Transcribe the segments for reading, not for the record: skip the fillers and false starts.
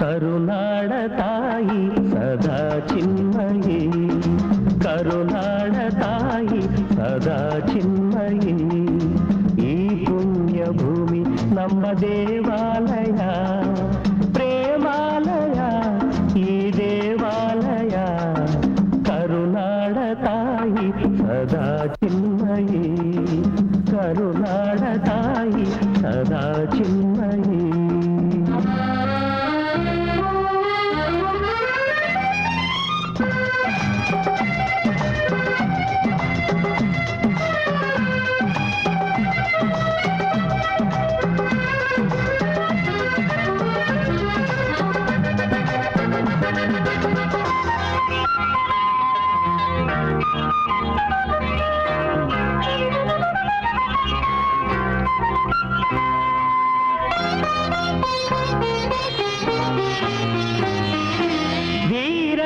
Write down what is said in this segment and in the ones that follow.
ಕರುನಾಡ ತಾಯಿ ಸದಾ ಚಿನ್ಮಯಿ, ಕರುನಾಡ ತಾಯಿ ಸದಾ ಚಿನ್ಮಯಿ. ಈ ಪುಣ್ಯ ಭೂಮಿ ನಮ್ಮ ದೇವಾಲಯ, ಪ್ರೇಮಾಲಯ ಈ ದೇವಾಲಯ. ಕರುನಾಡ ತಾಯಿ ಸದಾ ಚಿನ್ಮಯಿ, ಕರುನಾಡ ತಾಯಿ ಸದಾ ಚಿನ್ಮಯಿ.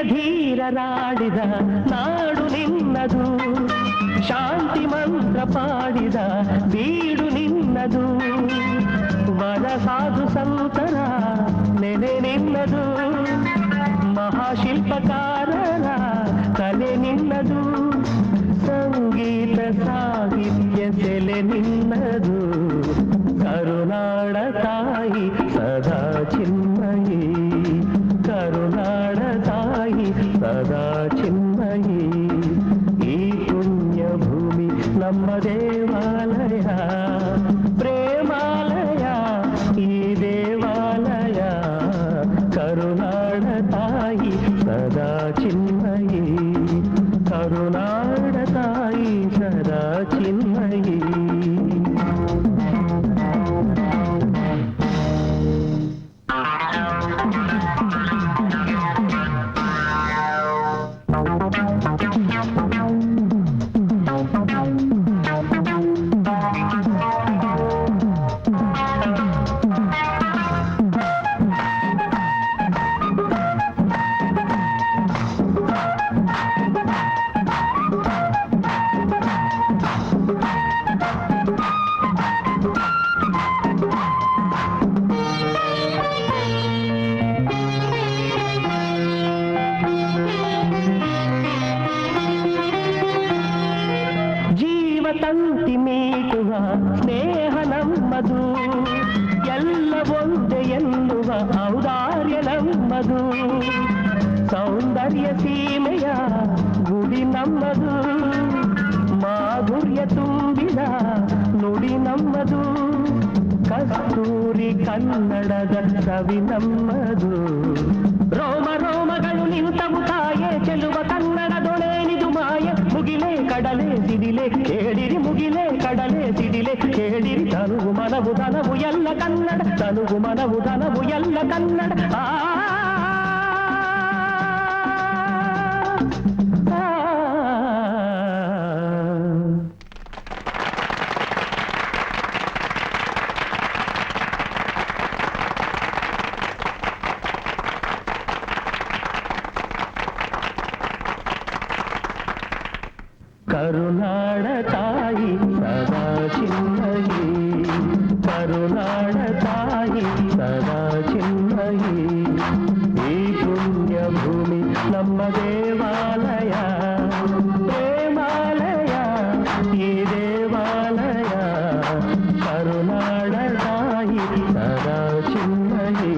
ಧೀರರಾಡಿದ ನಾಡು ನಿನ್ನದು, ಶಾಂತಿ ಮಂತ್ರ ಪಾಡಿದ ಬೀಡು ನಿನ್ನದು. ವರ ಸಾಧು ಸಂತರ ನೆನೆ ನಿನ್ನದು, ಮಹಾಶಿಲ್ಪಕಾರರ ಕಲೆ ನಿನ್ನದು. ಸಂಗೀತ ಸಾಹಿತ್ಯ ಸೆಲೆ ನಿನ್ನದು. ಕರುನಾಡ ತಾಯಿ ಸದಾ ಚಿನ್ಮಯಿ, ಕರುನಾಡ ತಾಯಿ ಸದಾ ಚಿನ್ಮಯಿ. ಈ ಪುಣ್ಯ ಭೂಮಿ ನಮ್ಮ ದೇವಾಲಯ, ಪ್ರೇಮಾಲಯ ಈ ದೇವಾಲಯ. ಕರುನಾಡ ತಾಯಿ ಸದಾ ಚಿನ್ಮಯಿ, ಕರುನಾಡ ತಾಯಿ ಸದಾ ಚಿನ್ಮಯಿ. ತಂತಿ ಮೀಟುವ ಸ್ನೇಹ ನಮ್ಮದು, ಎಲ್ಲ ಒಂದೇ ಎನ್ನುವ ಔದಾರ್ಯ ನಮ್ಮದು. ಸೌಂದರ್ಯ ಸೀಮೆಯ ಗುಡಿ ನಮ್ಮದು, ಮಾಧುರ್ಯ ತುಂಬಿದ ನುಡಿ ನಮ್ಮದು. ಕಸ್ತೂರಿ ಕನ್ನಡದ ಕವಿ ನಮ್ಮದು. ರೋಮ ರೋಮಗಳು ನಿಂತವು ತಾಯೆ, ಚೆಲುವ ಕನ್ನಡದೊಳೇನಿದು ಮಾಯೆ. ಮುಗಿಲೆ ಕಡಲೆ ಸಿಡಿಲೆ ಕೇಳಿರಿ, ಮುಗಿಲೆ ಕಡಲೆ ಸಿಡಿಲೆ ಕೇಳಿರಿ. ತನುವು ಮನವು ಧನವು ಎಲ್ಲ ಕನ್ನಡ, ತನುವು ಮನವು ಧನವು ಎಲ್ಲ ಕನ್ನಡ. ಕರುನಾಡ ತಾಯಿ ಸದಾ ಚಿನ್ಮಯಿ, ಕರುನಾಡ ತಾಯಿ ಸದಾ ಚಿನ್ಮಯಿ. ಈ ಪುಣ್ಯ ಭೂಮಿ ನಮ್ಮ ದೇವಾಲಯ, ಪ್ರೇಮಾಲಯ ಈ ದೇವಾಲಯ. ಕರುನಾಡ ತಾಯಿ ಸದಾ ಚಿನ್ಮಯಿ.